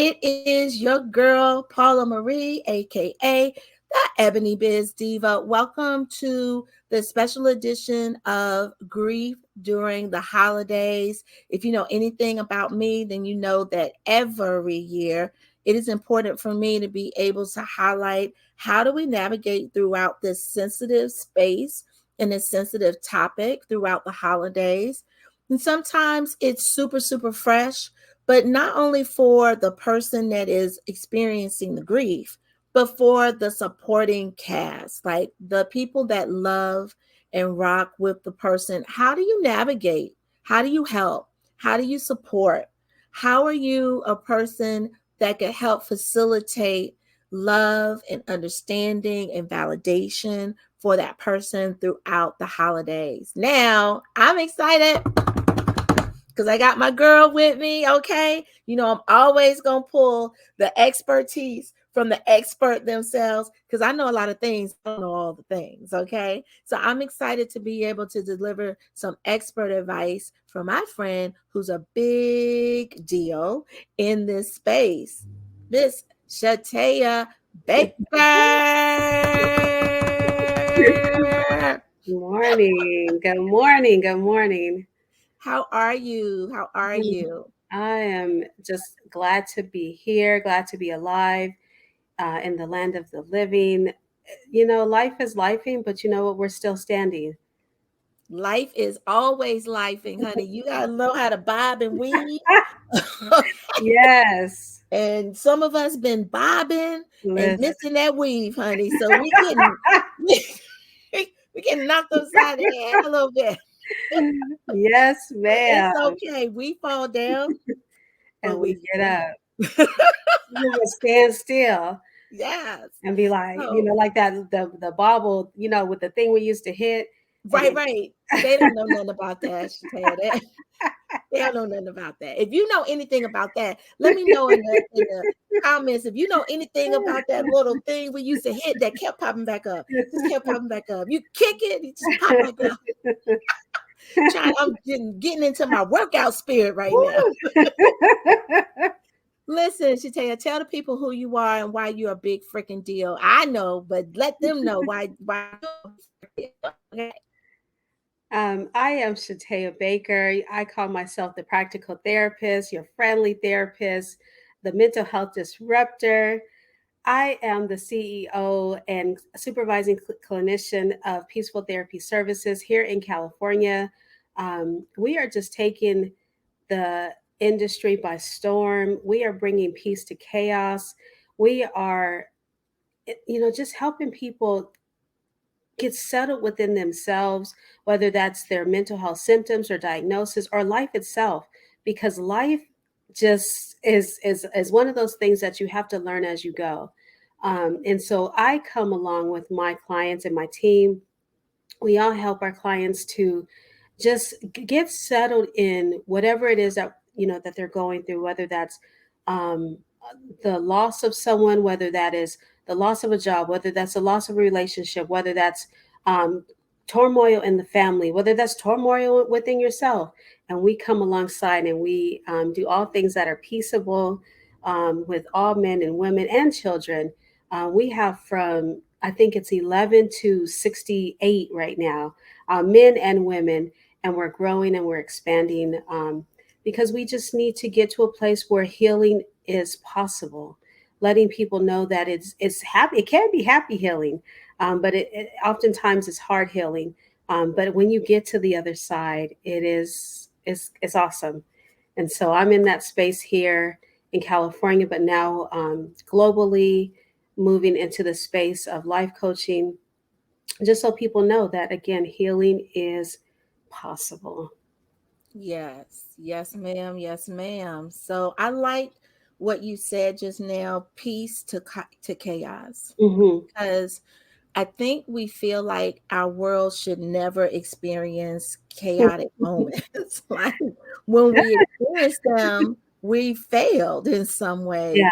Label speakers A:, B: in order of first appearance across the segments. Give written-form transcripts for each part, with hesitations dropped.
A: It is your girl, Paula Marie, aka the Ebony Biz Diva. Welcome to the special edition of Grief During the Holidays. If you know anything about me, then you know that every year it is important for me to be able to highlight how do we navigate throughout this sensitive space and this sensitive topic throughout the holidays. And sometimes it's super, super fresh, but not only for the person that is experiencing the grief, but for the supporting cast, like the people that love and rock with the person. How do you navigate? How do you help? How do you support? How are you a person that can help facilitate love and understanding and validation for that person throughout the holidays? Now, I'm excited because I got my girl with me, okay? You know, I'm always going to pull the expertise from the expert themselves because I know a lot of things. I don't know all the things, okay? So I'm excited to be able to deliver some expert advice from my friend who's a big deal in this space, Miss Shatayia Baker.
B: Good morning. Good morning. Good morning.
A: How are you? How are you?
B: I am just glad to be here, glad to be alive in the land of the living. You know, life is lifing, but you know what? We're still standing.
A: Life is always lifing, honey. You gotta know how to bob and weave.
B: Yes.
A: And some of us been bobbing and
B: Listen.
A: missing that weave, honey. So we getting we getting knocked upside the head a little bit.
B: Yes,
A: But it's
B: ma'am.
A: okay. We fall down, but
B: And we
A: we
B: get
A: get
B: up.
A: up.
B: We will stand still
A: Yes.
B: and be like,
A: So
B: like that the bobble, with the thing we used to hit. And
A: right, right. They don't know nothing about that, Shataya. They don't know nothing about that. If you know anything about that, let me know in the comments. If you know anything about that little thing we used to hit that kept popping back up, just kept popping back up. You kick it, it just pop back up. I'm getting into my workout spirit right now.
B: Woo.
A: Listen, Shataya, tell the people who you are and why you're a big freaking deal. I know, but let them know why you're a big freaking deal. Okay.
B: I am Shatayia Baker. I call myself the practical therapist, your friendly therapist, the mental health disruptor. I am the CEO and supervising clinician of Peaceful Therapy Services here in California. We are just taking the industry by storm. We are bringing peace to chaos. We are, just helping people get settled within themselves, whether that's their mental health symptoms or diagnosis or life itself, because life just is one of those things that you have to learn as you go. And so I come along with my clients and my team. We all help our clients to just get settled in whatever it is that that they're going through, whether that's um, the loss of someone, whether that is the loss of a job, whether that's the loss of a relationship, whether that's um, turmoil in the family, whether that's turmoil within yourself. And we come alongside and we do all things that are peaceable with all men and women and children. We have from, I think it's 11 to 68 right now, men and women, and we're growing and we're expanding because we just need to get to a place where healing is possible, letting people know that it's happy. It can be happy healing, but it oftentimes is hard healing. But when you get to the other side, it's awesome. And so I'm in that space here in California, but now globally, moving into the space of life coaching, just so people know that again, healing is possible.
A: Yes, yes, ma'am. Yes, ma'am. So I like what you said just now, peace to chaos,
B: Hmm.
A: because I think we feel like our world should never experience chaotic moments. Like when we experience them, we failed in some way.
B: Yeah.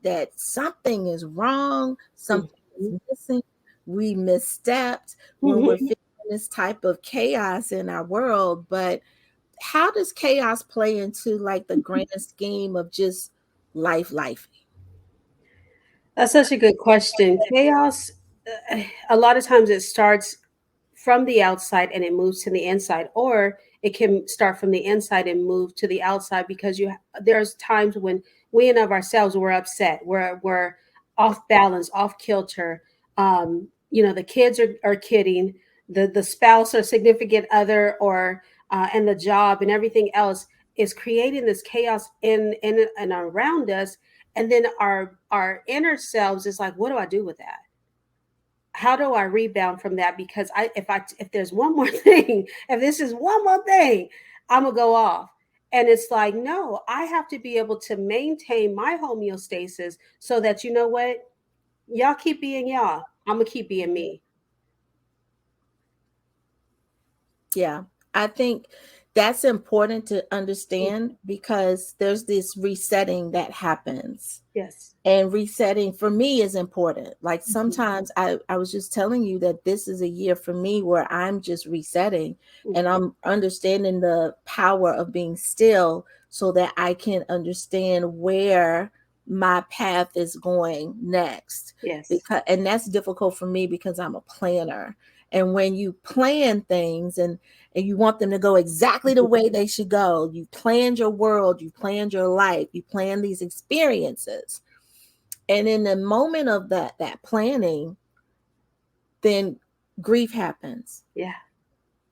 A: That something is wrong, something is
B: Mhm.
A: missing, we misstepped when we're
B: Mhm.
A: feeling this type of chaos in our world. But how does chaos play into like the grand scheme of just life?
B: That's such a good question. Chaos, a lot of times it starts from the outside and it moves to the inside, or it can start from the inside and move to the outside, because there's times when we and of ourselves we're upset, we're off balance, off kilter. The kids are kidding, the spouse or significant other, or and the job and everything else is creating this chaos in and around us. And then our inner selves is like, what do I do with that? How do I rebound from that? Because if there's one more thing, if this is one more thing, I'm gonna go off. And it's like, no, I have to be able to maintain my homeostasis so that, you know what, y'all keep being y'all, I'm gonna keep being me.
A: Yeah, I think that's important to
B: Mm.
A: understand because there's this resetting that happens.
B: Yes.
A: And resetting for me is important. Like
B: Hmm.
A: sometimes I was just telling you that this is a year for me where I'm just resetting and
B: Hmm.
A: I'm understanding the power of being still so that I can understand where my path is going next.
B: Yes.
A: Because and that's difficult for me because I'm a planner. And when you plan things and you want them to go exactly the way they should go, you planned your world, you planned your life, you plan these experiences, and in the moment of that planning, then grief happens.
B: Yeah.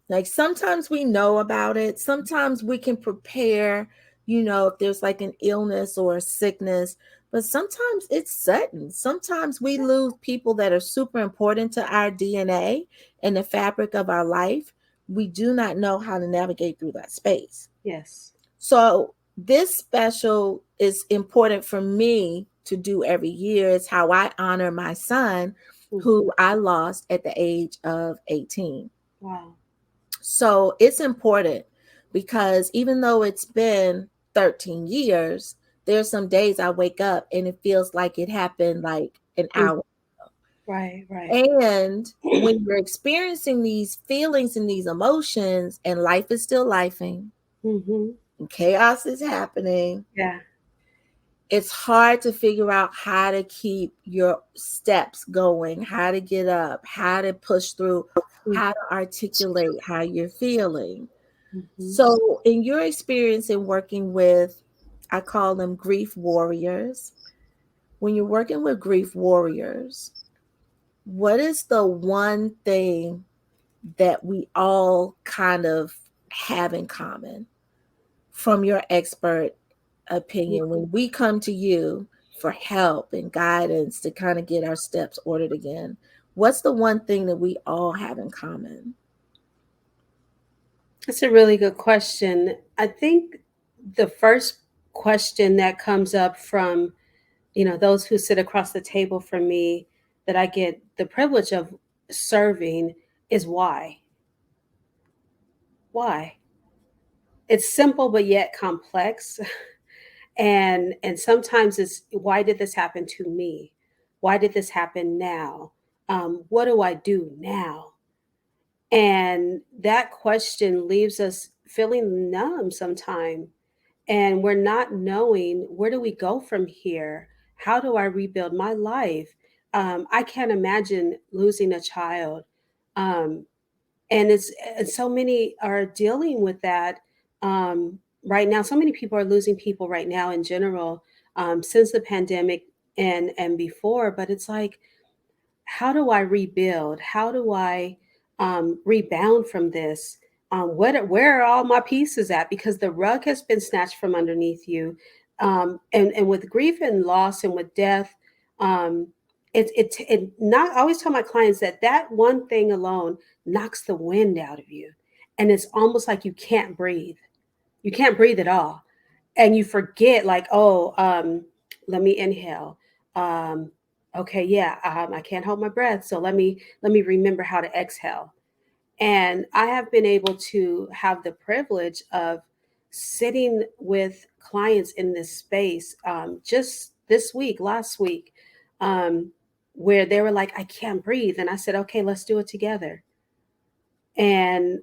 A: Like sometimes we know about it, sometimes we can prepare, if there's like an illness or a sickness, but sometimes it's sudden. Sometimes we lose people that are super important to our DNA and the fabric of our life. We do not know how to navigate through that space.
B: Yes.
A: So this special is important for me to do every year. It's how I honor my son,
B: Hmm.
A: who I lost at the age of 18.
B: Wow.
A: So it's important because even though it's been 13 years, there's some days I wake up and it feels like it happened like an
B: Mm.
A: hour.
B: Right. Right.
A: And when you're experiencing these feelings and these emotions, and life is still lifing,
B: Hmm.
A: and chaos is happening,
B: Yeah.
A: it's hard to figure out how to keep your steps going, how to get up, how to push through, how to articulate how you're feeling.
B: Mm-hmm.
A: So, in your experience in working with, I call them grief warriors, when you're working with grief warriors, what is the one thing that we all kind of have in common from your expert opinion when we come to you for help and guidance to kind of get our steps ordered again? What's the one thing that we all have in common?
B: That's a really good question. I think the first question that comes up from, those who sit across the table from me, that I get the privilege of serving, is why. Why? It's simple but yet complex. And sometimes it's, why did this happen to me? Why did this happen now? What do I do now? And that question leaves us feeling numb sometimes, and we're not knowing, where do we go from here? How do I rebuild my life? I can't imagine losing a child. um, and so many are dealing with that right now. So many people are losing people right now in general, since the pandemic and before. But it's like, how do I rebuild? How do I rebound from this? Where are all my pieces at? Because the rug has been snatched from underneath you. And with grief and loss and with death, um, it not, I always tell my clients that that one thing alone knocks the wind out of you. And it's almost like you can't breathe. You can't breathe at all, and you forget, like, oh, let me inhale. um okay, yeah, I can't hold my breath, so let me remember how to exhale. And I have been able to have the privilege of sitting with clients in this space, just this week, last week, um, where they were like, I can't breathe, and I said, okay, let's do it together. And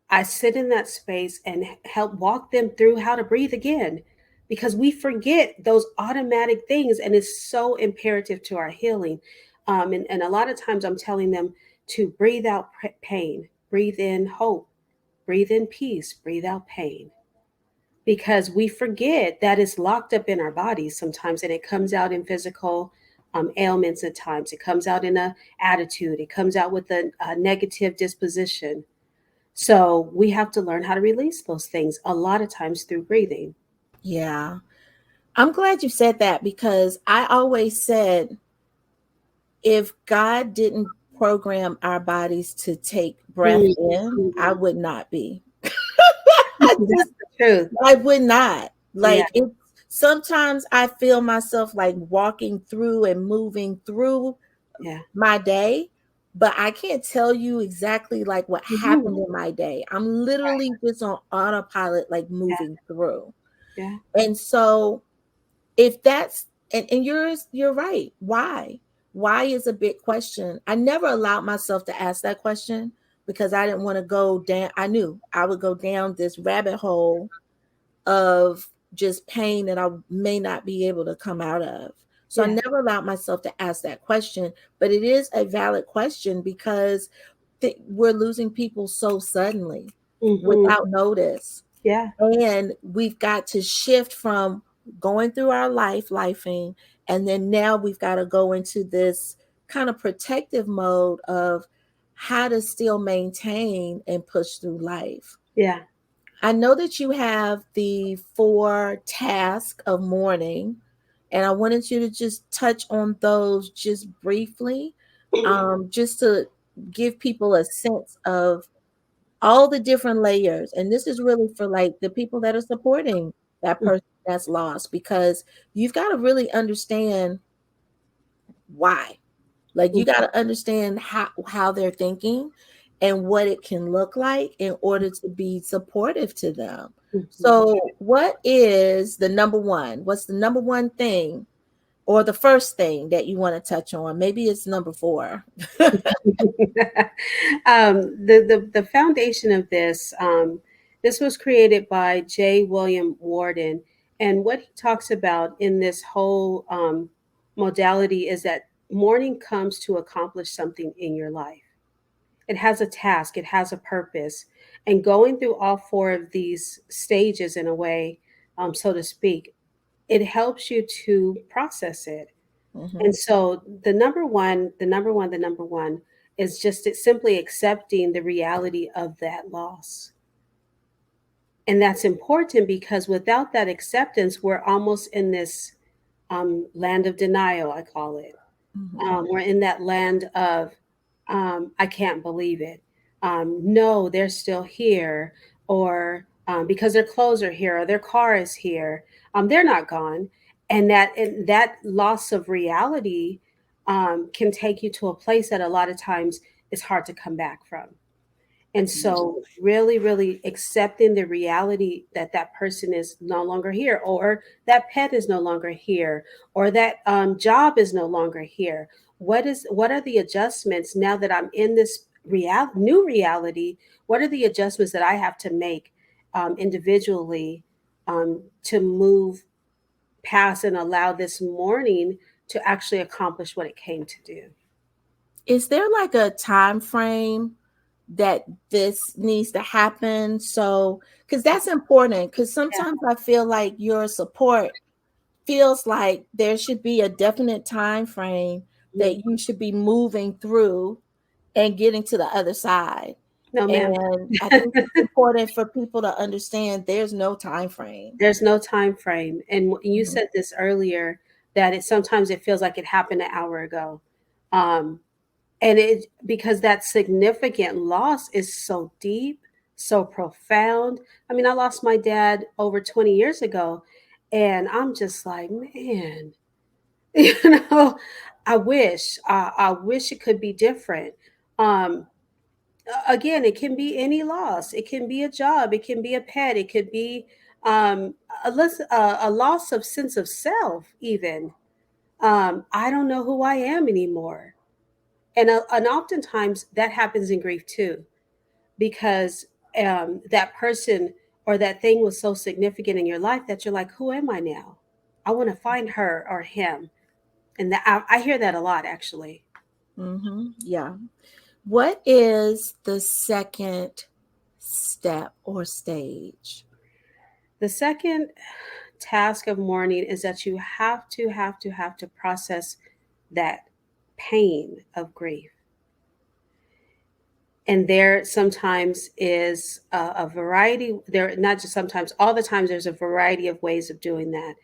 B: I sit in that space and help walk them through how to breathe again, because we forget those automatic things, and it's so imperative to our healing. And a lot of times I'm telling them to breathe out pain, breathe in hope, breathe in peace, breathe out pain, because we forget that it's locked up in our bodies sometimes, and it comes out in physical ailments at times. It comes out in a attitude. It comes out with a negative disposition. So we have to learn how to release those things a lot of times through breathing.
A: Yeah. I'm glad you said that because I always said if God didn't program our bodies to take breath in, I
B: Mhm.
A: would not be. I
B: That's
A: just,
B: the truth.
A: I would not.
B: Yeah,
A: Like it sometimes I feel myself like walking through and moving through
B: yeah.
A: my day, but I can't tell you exactly like what
B: Mhm.
A: happened in my day. I'm literally just on autopilot, like
B: Yeah,
A: moving through.
B: yeah.
A: And so if that's and you're right. Why is a big question. I never allowed myself to ask that question because I didn't want to go down. I knew I would go down this rabbit hole of just pain that I may not be able to come out of. So I
B: Yeah.
A: never allowed myself to ask that question, but it is a valid question because we're losing people so suddenly
B: Hmm.
A: without notice.
B: Yeah.
A: And we've got to shift from going through our lifing, and then now we've got to go into this kind of protective mode of how to still maintain and push through life.
B: Yeah.
A: I know that you have the 4 tasks of mourning, and I wanted you to just touch on those just briefly, just to give people a sense of all the different layers. And this is really for like the people that are supporting that person that's lost, because you've got to really understand why. Like you got to understand how they're thinking and what it can look like in order to be supportive to them.
B: Mhm.
A: So, what is the number one? What's the number one thing or the first thing that you want to touch on? Maybe it's number 4.
B: The foundation of this, this was created by J. William Warden, and what he talks about in this whole modality is that mourning comes to accomplish something in your life. It has a task, it has a purpose, and going through all 4 of these stages in a way, so to speak, it helps you to process it.
A: Hmm.
B: And so the number one is just simply accepting the reality of that loss. And that's important because without that acceptance, we're almost in this land of denial, I call it.
A: Hmm.
B: We're in that land of, I can't believe it. No, they're still here, or because their clothes are here, or their car is here, they're not gone. And that loss of reality can take you to a place that a lot of times is hard to come back from. And so, really, really accepting the reality that that person is no longer here, or that pet is no longer here, or that job is no longer here. What are the adjustments now that I'm in this new reality? What are the adjustments that I have to make individually to move past and allow this mourning to actually accomplish what it came to do?
A: Is there like a time frame that this needs to happen? So, because that's important, because
B: Yeah.
A: sometimes I feel like your support feels like there should be a definite time frame that
B: Mhm.
A: you should be moving through and getting to the other side.
B: No, ma'am.
A: And I think it's important for people to understand there's no time frame.
B: There's no time frame. And you
A: Mhm.
B: said this earlier, that it sometimes it feels like it happened an hour ago. Um, and it because that significant loss is so deep, so profound. I mean, I lost my dad over 20 years ago, and I'm just like, man, you know, I wish it could be different. Um, Again, it can be any loss. It can be a job. It can be a pet. It could be um, a loss of sense of self. Even I don't know who I am anymore, and oftentimes that happens in grief too, because that person or that thing was so significant in your life that you're like, who am I now? I want to find her or him. And I hear that a lot, actually.
A: Yeah. What is the second step or stage?
B: The second task of mourning is that you have to process that pain of grief. And there sometimes is a variety, there not just sometimes, all the times there's a variety of ways of doing that.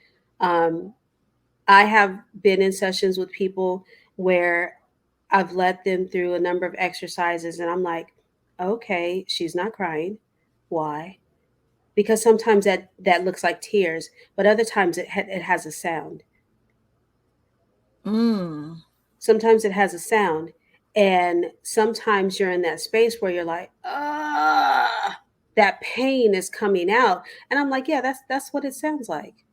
B: I have been in sessions with people where I've led them through a number of exercises, and I'm like, okay, she's not crying. Why? Because sometimes that looks like tears, but other times it has a sound.
A: Mm,
B: Sometimes it has a sound, and sometimes you're in that space where you're like, ah, that pain is coming out, and I'm like, yeah, that's what it sounds like.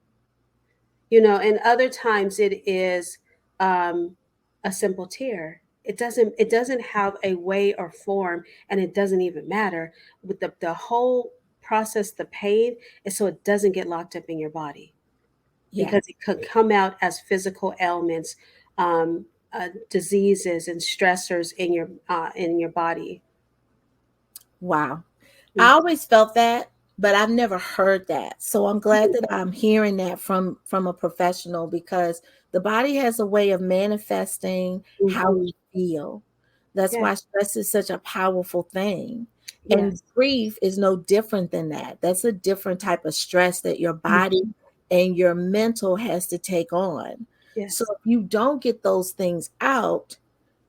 B: And other times it is um, a simple tear. It doesn't have a way or form, and it doesn't even matter. With the whole process, the pain is so it doesn't get locked up in your body,
A: yeah.
B: because it could come out as physical ailments, um, diseases and stressors in your body.
A: Wow. I
B: Mhm.
A: always felt that, but I've never heard that. So I'm glad that I'm hearing that from a professional, because the body has a way of manifesting how
B: Mhm.
A: we feel. That's
B: Yeah.
A: why stress is such a powerful thing. And
B: Yes.
A: grief is no different than that. That's a different type of stress that your body
B: Mhm.
A: and your mental has to take on. So
B: Yes.
A: if you don't get those things out,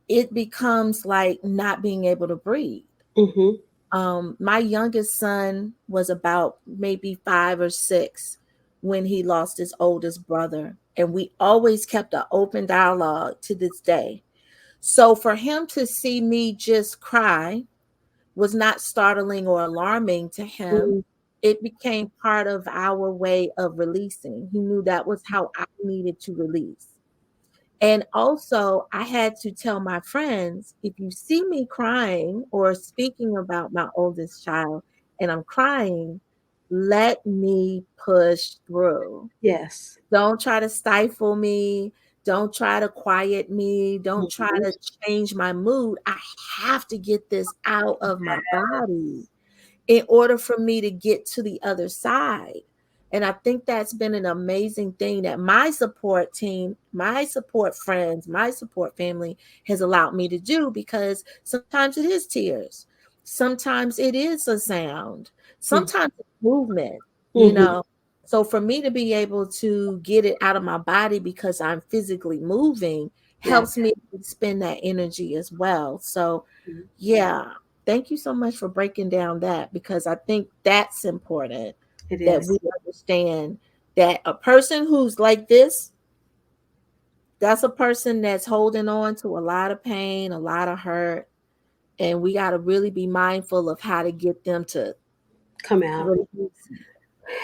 A: it becomes like not being able to breathe.
B: Hmm.
A: My youngest son was about maybe 5 or 6 when he lost his oldest brother. And we always kept an open dialogue to this day. So for him to see me just cry was not startling or alarming to him.
B: Hmm.
A: It became part of our way of releasing. He knew that was how I needed to release. And also, I had to tell my friends, if you see me crying or speaking about my oldest child and I'm crying, let me push through.
B: Yes.
A: Don't try to stifle me. Don't try to quiet me. Don't try
B: Mhm.
A: to change my mood. I have to get this out of my body in order for me to get to the other side. And I think that's been an amazing thing that my support team, my support friends, my support family has allowed me to do, because sometimes it is tears. Sometimes it is a sound. Sometimes it's movement, you
B: Mhm.
A: know. So for me to be able to get it out of my body because I'm physically moving
B: Yes.
A: helps me spend that energy as well. So yeah, thank you so much for breaking down that, because I think that's important,
B: It
A: that we
B: is.
A: understand that a person who's like this, that's a person that's holding on to a lot of pain, a lot of hurt, and we got to really be mindful of how to get them to
B: Come out.
A: release.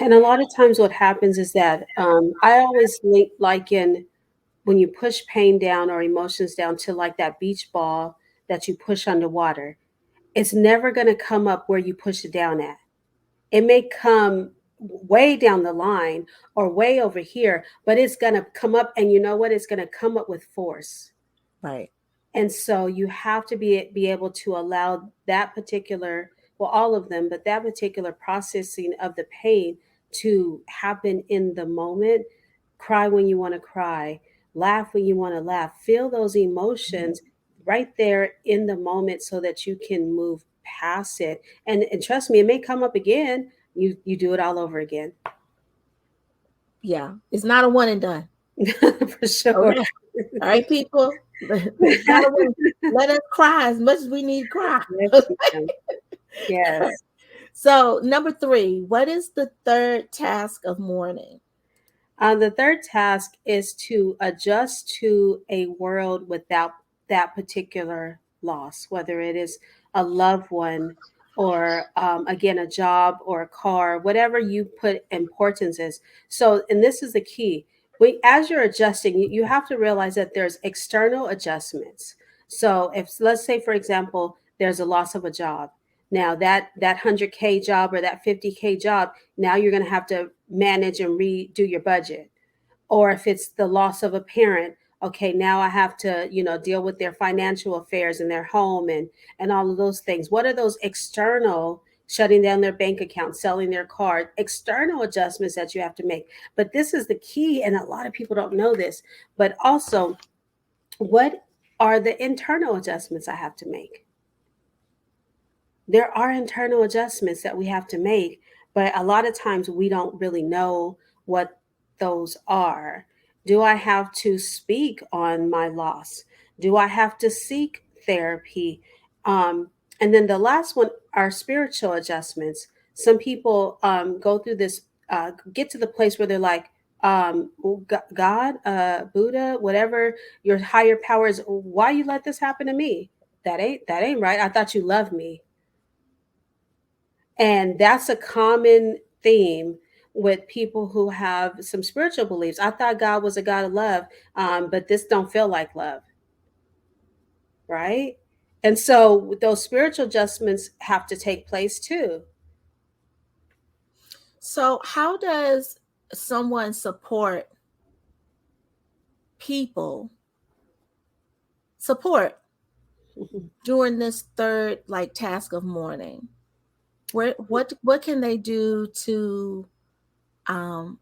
B: And a lot of times, what happens is that I always liken when you push pain down or emotions down to like that beach ball that you push underwater. It's never going to come up where you push it down at. It may come way down the line or way over here, but it's going to come up. And you know what? It's going to come up with force.
A: Right.
B: And so you have to be able to allow that particular, well, all of them, but that particular processing of the pain to happen in the moment. Cry when you want to cry, laugh when you want to laugh, feel those emotions right there in the moment so that you can move past it. And trust me, it may come up again. You do it all over again.
A: Yeah, it's not a one and done.
B: For sure.
A: Okay. All right, people. It's not a one. Let us cry as much as we need to cry.
B: Yes, ma'am. Yes.
A: So, number 3, what is the third task of mourning?
B: The third task is to adjust to a world without that particular loss, whether it is a loved one or, again, a job or a car, whatever you put importance is. So, and this is the key. As you're adjusting, you have to realize that there's external adjustments. So, if let's say, for example, there's a loss of a job, Now that 100K job or that 50K job, now you're going to have to manage and redo your budget. Or if it's the loss of a parent, okay, now I have to, deal with their financial affairs in their home and all of those things. What are those external, shutting down their bank account, selling their card, external adjustments that you have to make? But this is the key, and a lot of people don't know this, but also, what are the internal adjustments I have to make? There are internal adjustments that we have to make, but a lot of times we don't really know what those are. Do I have to speak on my loss? Do I have to seek therapy? Um, and then the last one are spiritual adjustments. Some people go through this, get to the place where they're like, God, Buddha, whatever your higher powers, why you let this happen to me? That ain't right. I thought you loved me. And that's a common theme with people who have some spiritual beliefs. I thought God was a God of love, but this don't feel like love, right? And so those spiritual adjustments have to take place too.
A: So, how does someone support people support during this third like task of mourning? What can they do to um,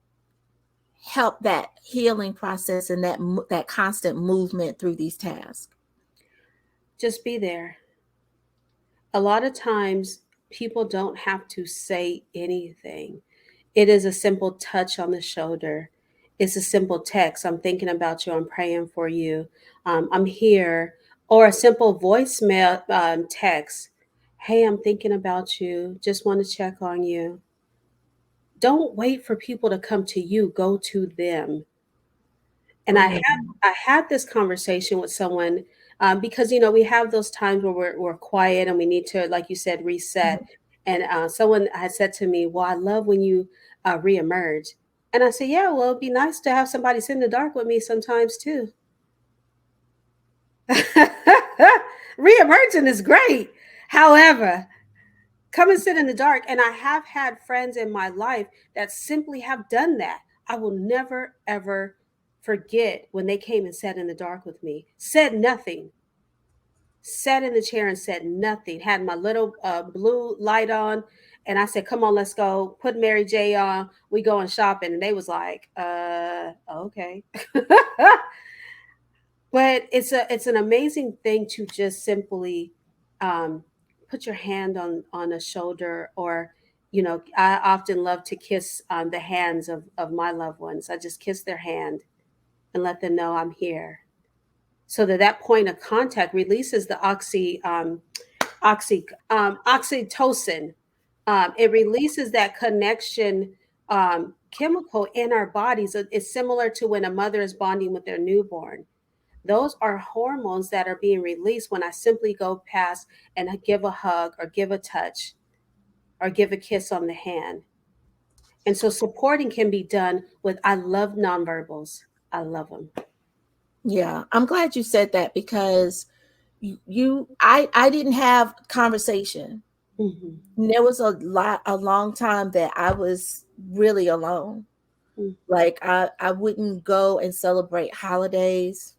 A: help that healing process and that constant movement through these tasks?
B: Just be there. A lot of times people don't have to say anything. It is a simple touch on the shoulder. It's a simple text. I'm thinking about you. I'm praying for you. I'm here. Or a simple voicemail text. Hey, I'm thinking about you. Just want to check on you. Don't wait for people to come to you. Go to them. And I had
A: Mm.
B: I had this conversation with someone, because we have those times where we're quiet and we need to, like you said, reset. And someone had said to me, "Well, I love when you reemerge." And I said, "Yeah, well, it'd be nice to have somebody sit in the dark with me sometimes too." Reemerging is great. However, come and sit in the dark. And I have had friends in my life that simply have done that. I will never, ever forget when they came and sat in the dark with me, said nothing, sat in the chair and said nothing, had my little blue light on. And I said, come on, let's go. Put Mary J on. We going shopping. And they was like, okay. But it's an amazing thing to just simply um, put your hand on a shoulder, or I often love to kiss the hands of my loved ones. I just kiss their hand and let them know I'm here, so that point of contact releases the oxytocin. It releases that connection chemical in our bodies. It's similar to when a mother is bonding with their newborn. Those are hormones that are being released when I simply go past and I give a hug or give a touch or give a kiss on the hand. And so supporting can be done with, I love nonverbals. I love them.
A: Yeah, I'm glad you said that because I didn't have conversation.
B: Mm-hmm.
A: There was a long time that I was really alone. Like I wouldn't go and celebrate holidays,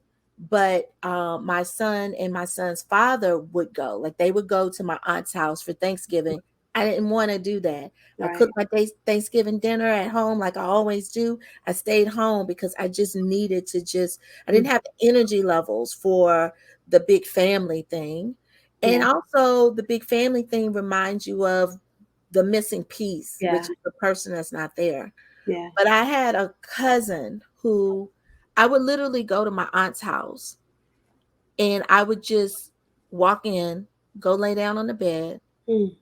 A: but my son and my son's father would go. Like they would go to my aunt's house for Thanksgiving. I didn't want to do that. I
B: Right.
A: cooked my Thanksgiving dinner at home like I always do. I stayed home because I just needed to I didn't have the energy levels for the big family thing. And
B: Yeah.
A: also the big family thing reminds you of the missing piece,
B: Yeah.
A: which is the person that's not there.
B: Yeah.
A: But I had a cousin who I would literally go to my aunt's house and I would just walk in, go lay down on the bed
B: Mm.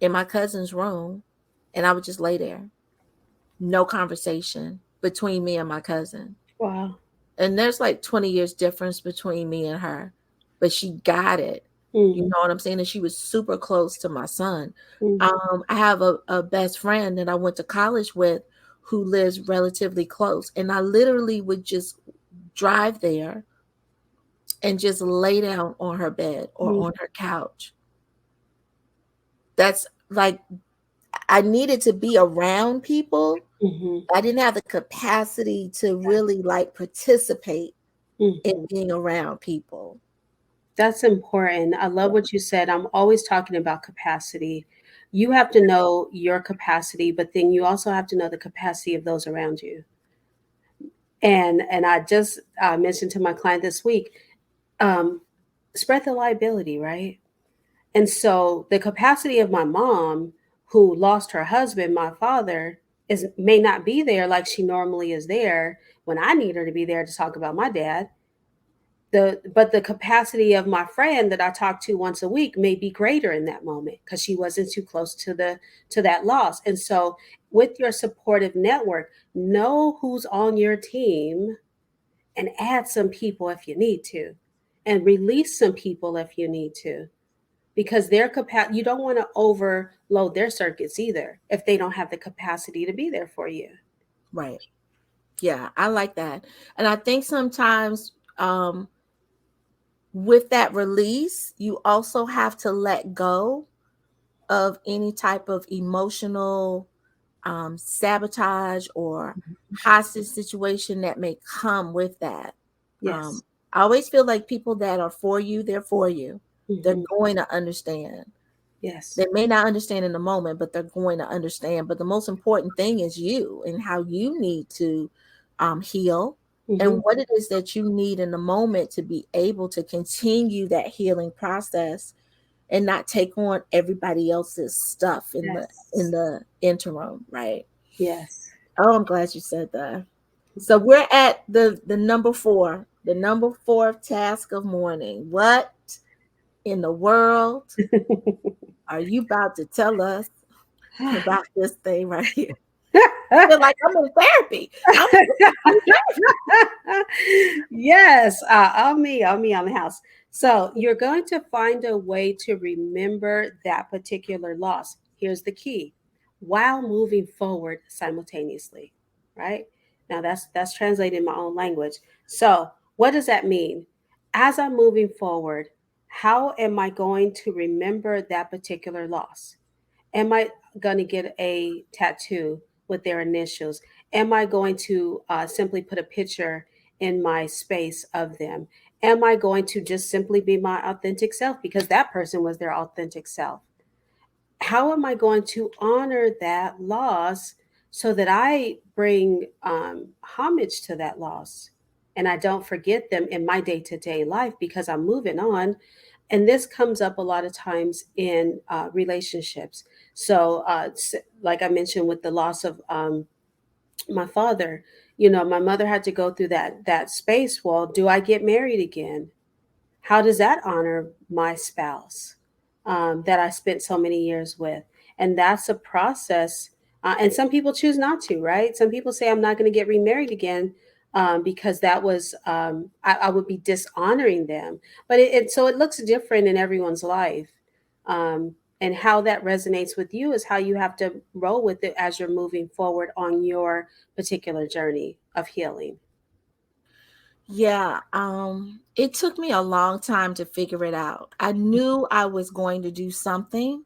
A: in my cousin's room, and I would just lay there. No conversation between me and my cousin.
B: Wow.
A: And there's like 20 years difference between me and her, but she got it. You
B: Mm.
A: know what I'm saying? And she was super close to my son.
B: Mm.
A: I have a best friend that I went to college with who lives relatively close. And I literally would just drive there and just lay down on her bed or
B: Mm.
A: on her couch That's like I needed to be around people.
B: Mhm.
A: I didn't have the capacity to really like participate in
B: Mhm.
A: being around people.
B: That's important. I love what you said. I'm always talking about capacity. You have to know your capacity, but then you also have to know the capacity of those around you. And I just mentioned to my client this week, um, spread the liability, right? And so the capacity of my mom, who lost her husband, my father, is may not be there like she normally is there when I need her to be there to talk about my dad. But the capacity of my friend that I talk to once a week may be greater in that moment because she wasn't too close to that loss. And so with your supportive network, know who's on your team and add some people if you need to, and release some people if you need to, because their capacity, you don't want to overload their circuits either if they don't have the capacity to be there for you.
A: Right. Yeah, I like that. And I think sometimes with that release, you also have to let go of any type of emotional sabotage or hostage situation that may come with that. Um,
B: Yes.
A: I always feel like people that are for you, they're for you. They're
B: Hmm.
A: going to understand.
B: Yes.
A: They may not understand in the moment, but they're going to understand. But the most important thing is you and how you need to heal
B: Hmm.
A: and what it is that you need in the moment to be able to continue that healing process and not take on everybody else's stuff in
B: Yes.
A: the interim, right?
B: Yes.
A: Oh, I'm glad you said that. So we're at the number four, the number four task of mourning. What in the world are you about to tell us about this thing right here? I feel like I'm in therapy. I'm in therapy.
B: Yes, on me, on the house. So you're going to find a way to remember that particular loss. Here's the key: while moving forward simultaneously, right? Now that's translated in my own language. So what does that mean? As I'm moving forward, how am I going to remember that particular loss? Am I going to get a tattoo with their initials? Am I going to simply put a picture in my space of them? Am I going to just simply be my authentic self because that person was their authentic self? How am I going to honor that loss so that I bring homage to that loss and I don't forget them in my day to day life because I'm moving on? And this comes up a lot of times in relationships. So, like I mentioned, with the loss of my father, my mother had to go through that space. Well, do I get married again? How does that honor my spouse that I spent so many years with? And that's a process. And some people choose not to, right? Some people say, I'm not going to get remarried again because that was, I would be dishonoring them. But so it looks different in everyone's life. And how that resonates with you is how you have to roll with it as you're moving forward on your particular journey of healing.
A: Yeah, it took me a long time to figure it out. I knew I was going to do something.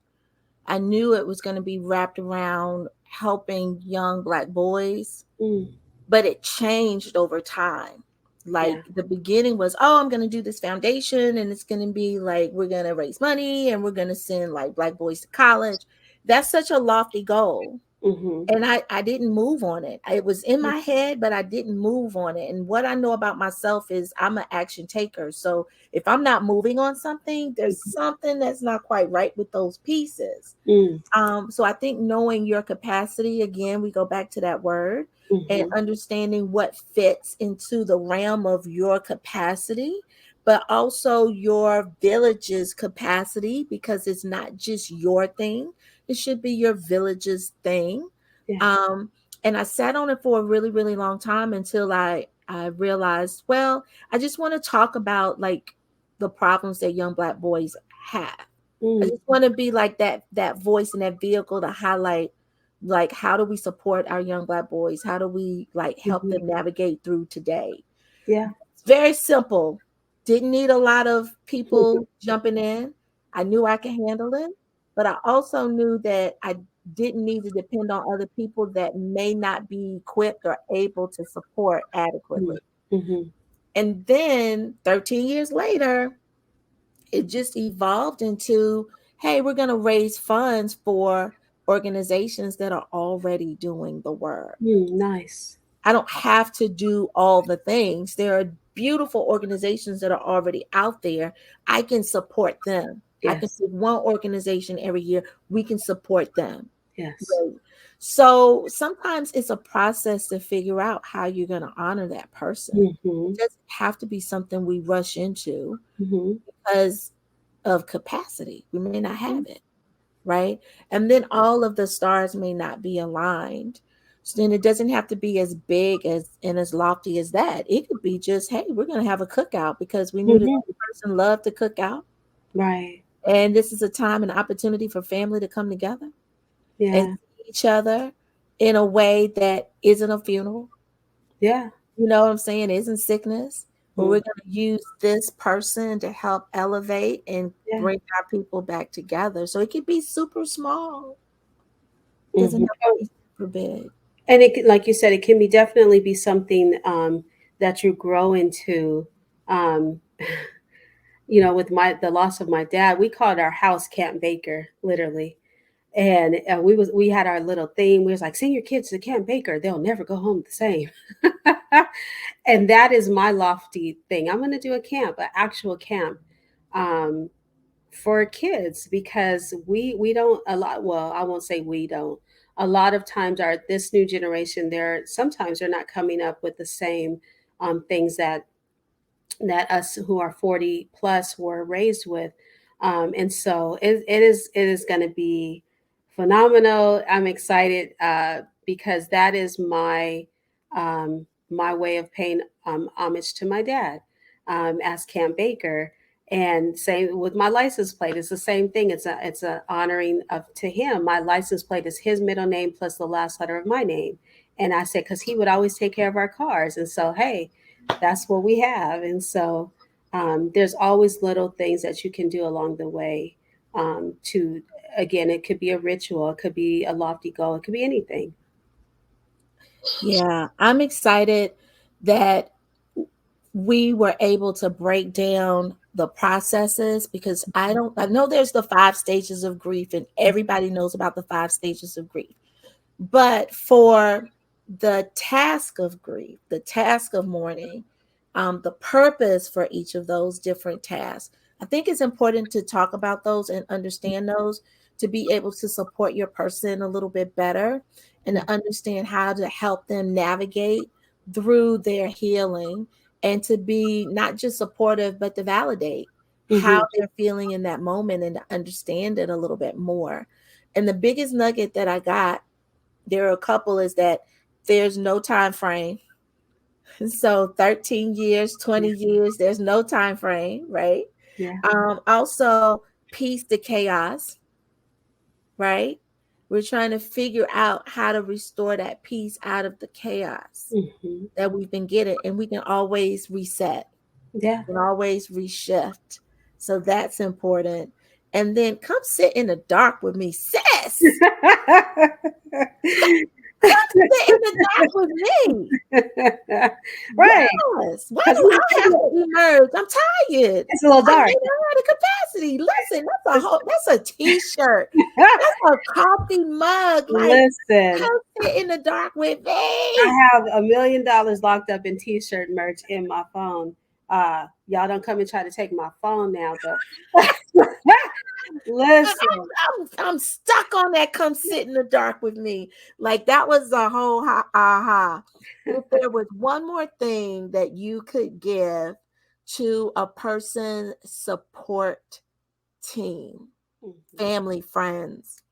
A: I knew it was going to be wrapped around helping young Black boys,
B: Mm,
A: but it changed over time. Like
B: yeah.
A: the beginning was, oh, I'm going to do this foundation and it's going to be like, we're going to raise money and we're going to send like Black boys to college. That's such a lofty goal.
B: Hmm.
A: And I didn't move on it. It was in my head, but I didn't move on it. And what I know about myself is I'm an action taker. So if I'm not moving on something, there's something that's not quite right with those pieces.
B: Mm,
A: So I think knowing your capacity, again, we go back to that word and
B: hmm.
A: understanding what fits into the realm of your capacity, but also your village's capacity, because it's not just your thing, it should be your village's thing.
B: Yeah.
A: Um, and I sat on it for a really, really long time until I realized, well, I just want to talk about like the problems that young Black boys have. I
B: Mm,
A: just want to be like that voice and that vehicle to highlight like how do we support our young Black boys? How do we like help
B: mhm.
A: them navigate through today?
B: Yeah.
A: It's very simple. Didn't need a lot of people jumping in. I knew I could handle it. but I also knew that I didn't need to depend on other people that may not be equipped or able to support adequately.
B: Mm-hmm.
A: And then 13 years later, it just evolved into, hey, we're going to raise funds for organizations that are already doing the work.
B: Nice.
A: I don't have to do all the things. There are beautiful organizations that are already out there. I can support them. I can
B: Yes.
A: pick one organization every year. We can support them.
B: Yes.
A: Right. So sometimes it's a process to figure out how you're going to honor that person. It
B: Mm-hmm.
A: doesn't have to be something we rush into
B: Mm-hmm.
A: because of capacity. We may not
B: Mm-hmm.
A: have it, right? And then all of the stars may not be aligned. So then it doesn't have to be as big as and as lofty as that. It could be just, hey, we're going to have a cookout because we knew that
B: Mm-hmm.
A: the person loved to cook out.
B: Right.
A: And this is a time and opportunity for family to come together and
B: Yeah.
A: see each other in a way that isn't a funeral.
B: Yeah.
A: You know what I'm saying? Isn't sickness. But we're
B: Mm.
A: going to use this person to help elevate and
B: Yeah.
A: bring our people back together. So it could be super small. Doesn't
B: Mm-hmm.
A: have to be super big.
B: And like you said, it can be definitely be something that you grow into. Um, with the loss of my dad, we called our house Camp Baker, literally. And we had our little theme. We was like, send your kids to Camp Baker; they'll never go home the same. And that is my lofty thing. I'm going to do a camp, an actual camp, um, for kids, because we don't a lot. Well, I won't say we don't. A lot of times, our this new generation, they're not coming up with the same things that us who are 40 plus were raised with. And so it is going to be phenomenal. I'm excited because that is my way of paying homage to my dad, as Cam Baker. And same with my license plate, it's the same thing. It's a honoring of to him. My license plate is his middle name plus the last letter of my name. And I said, because he would always take care of our cars. And so, hey, that's what we have. And so there's always little things that you can do along the way, to, again, it could be a ritual, it could be a lofty goal, it could be anything.
A: Yeah, I'm excited that we were able to break down the processes because I know there's the 5 stages of grief and everybody knows about the 5 stages of grief. But for the task of grief, the task of mourning, the purpose for each of those different tasks, I think it's important to talk about those and understand those to be able to support your person a little bit better and to understand how to help them navigate through their healing and to be not just supportive, but to validate how
B: Mm-hmm.
A: they're feeling in that moment and to understand it a little bit more. And the biggest nugget that I got, there are a couple, is that there's no time frame. So 13 years, 20 years, there's no time frame, right?
B: Yeah.
A: Also peace to chaos, right? We're trying to figure out how to restore that peace out of the chaos
B: Mm-hmm.
A: that we've been getting, and we can always reset,
B: Yeah.
A: we can always reshift. So that's important. And then come sit in the dark with me, sis. Come sit in the dark with me.
B: Right.
A: Yes. Why
B: Because
A: do I have to emerge? I'm tired.
B: it's a little
A: I
B: dark.
A: may not have the capacity. Listen, that's a t-shirt. That's a coffee mug. Like,
B: Listen,
A: come sit in the dark with
B: I
A: me.
B: have $1 million locked up in t-shirt merch in my phone. Y'all don't come and try to take my phone now, but
A: And
B: listen.
A: I'm stuck on that. Come sit in the dark with me. Like that was the whole aha. If there was one more thing that you could give to a person support team,
B: Mhm.
A: family, friends,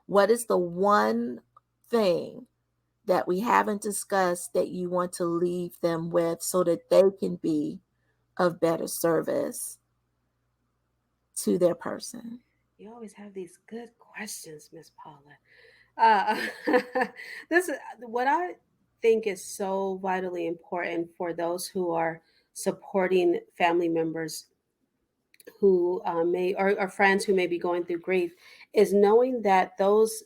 A: what is the one thing that we haven't discussed that you want to leave them with so that they can be of better service to their person?
B: You always have these good questions, Miss Paula. Uh, this is what I think is so vitally important for those who are supporting family members who may or friends who may be going through grief, is knowing that those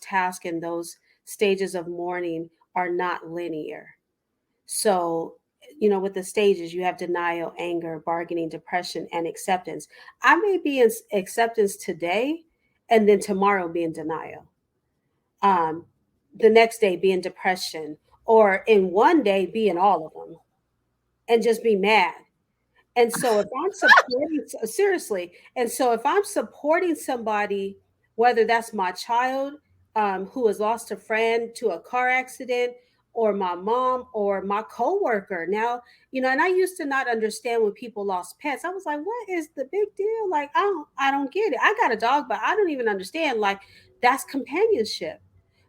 B: tasks and those stages of mourning are not linear. So, with the stages, you have denial, anger, bargaining, depression, and acceptance. I may be in acceptance today, and then tomorrow be in denial. Um, the next day be in depression, or in one day be in all of them and just be mad. And so if I'm supporting, seriously, and so if I'm supporting somebody, whether that's my child who has lost a friend to a car accident, or my mom, or my coworker. Now, and I used to not understand when people lost pets. I was like, what is the big deal? Like, I don't get it. I got a dog, but I don't even understand. Like, that's companionship.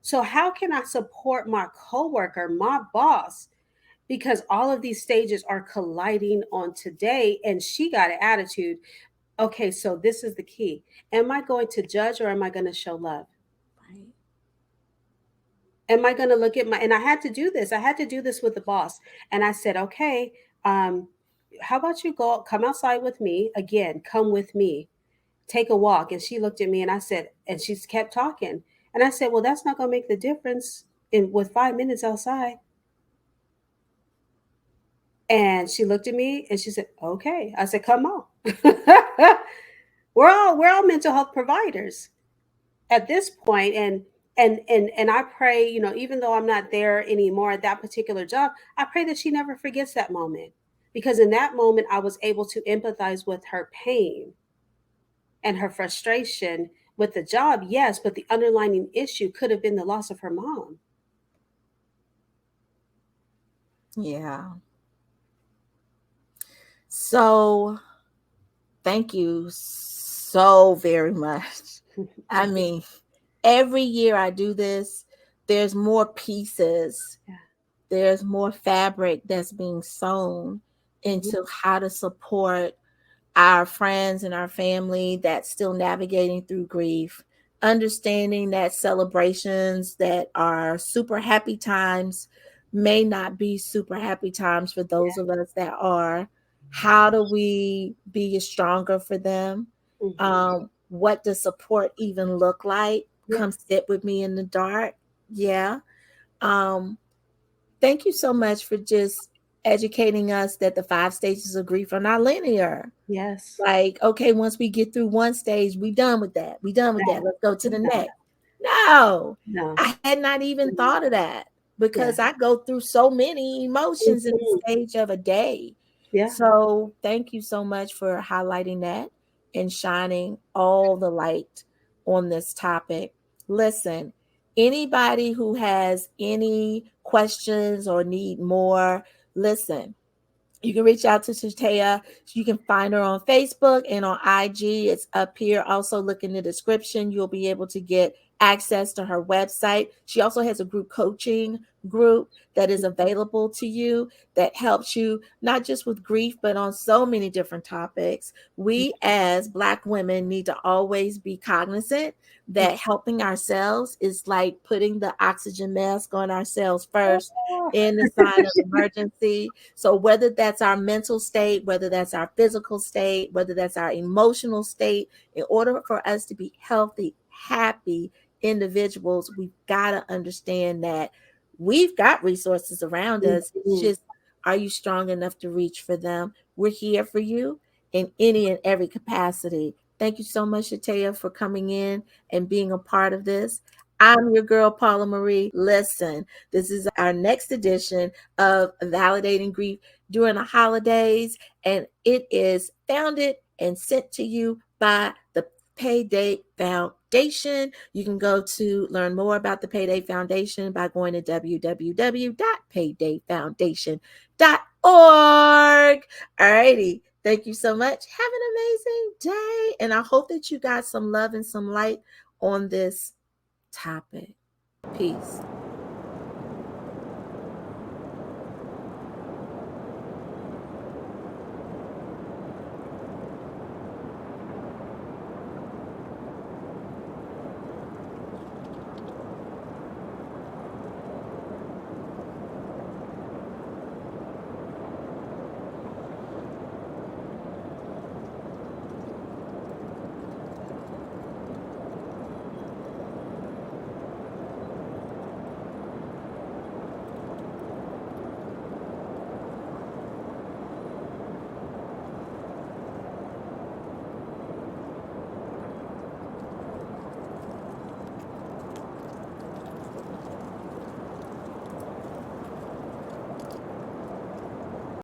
B: So how can I support my coworker, my boss, because all of these stages are colliding on today, and she got an attitude? Okay, so this is the key. Am I going to judge, or am I going to show love?
A: Right.
B: Am I going to look at my, and I had to do this with the boss. And I said, okay, um how about you come outside with me again, come with me, take a walk. And she looked at me, and I said, and she kept talking, and I said, well, that's not going to make the difference in with 5 minutes outside. And she looked at me and she said, okay. I said, come on. We're all mental health providers at this point. And I pray, even though I'm not there anymore at that particular job, I pray that she never forgets that moment, because in that moment I was able to empathize with her pain and her frustration with the job. Yes, but the underlying issue could have been the loss of her mom.
A: Yeah. So thank you so very much. I mean, every year I do this, there's more pieces,
B: Yeah.
A: there's more fabric that's being sewn
B: Mhm.
A: into how to support our friends and our family that's still navigating through grief, understanding that celebrations that are super happy times may not be super happy times for those of us that are. How do we be stronger for them?
B: Mhm.
A: What does support even look like?
B: Yeah.
A: Come sit with me in the dark. Yeah. Um, Thank you so much for just educating us that the 5 stages of grief are not linear.
B: Yes.
A: Like, okay, once we get through one stage, we done with that. We done with that.
B: No.
A: Let's go to the
B: No.
A: next. No,
B: No.
A: I had not even thought of that
B: Yeah.
A: because I go through so many emotions in the
B: Mhm.
A: stage of a day.
B: Yeah.
A: So thank you so much for highlighting that and shining all the light on this topic. Listen, anybody who has any questions or need more, listen, you can reach out to Shatayia. You can find her on Facebook and on IG. It's up here. Also, look in the description. You'll be able to get access to her website. She also has a group coaching group that is available to you that helps you not just with grief, but on so many different topics. We as Black women need to always be cognizant that helping ourselves is like putting the oxygen mask on ourselves first
B: Oh.
A: in the sign of emergency. So whether that's our mental state, whether that's our physical state, whether that's our emotional state, in order for us to be healthy, happy individuals, we've got to understand that we've got resources around us. It's
B: Mhm.
A: just, are you strong enough to reach for them? We're here for you in any and every capacity. Thank you so much, Shatayia, for coming in and being a part of this. I'm your girl, Paula Marie. Listen, this is our next edition of Validating Grief during the holidays, and it is founded and sent to you by the Payday Foundation. You can go to learn more about the Payday Foundation by going to www.paydayfoundation.org. Alrighty. Thank you so much. Have an amazing day. And I hope that you got some love and some light on this topic. Peace.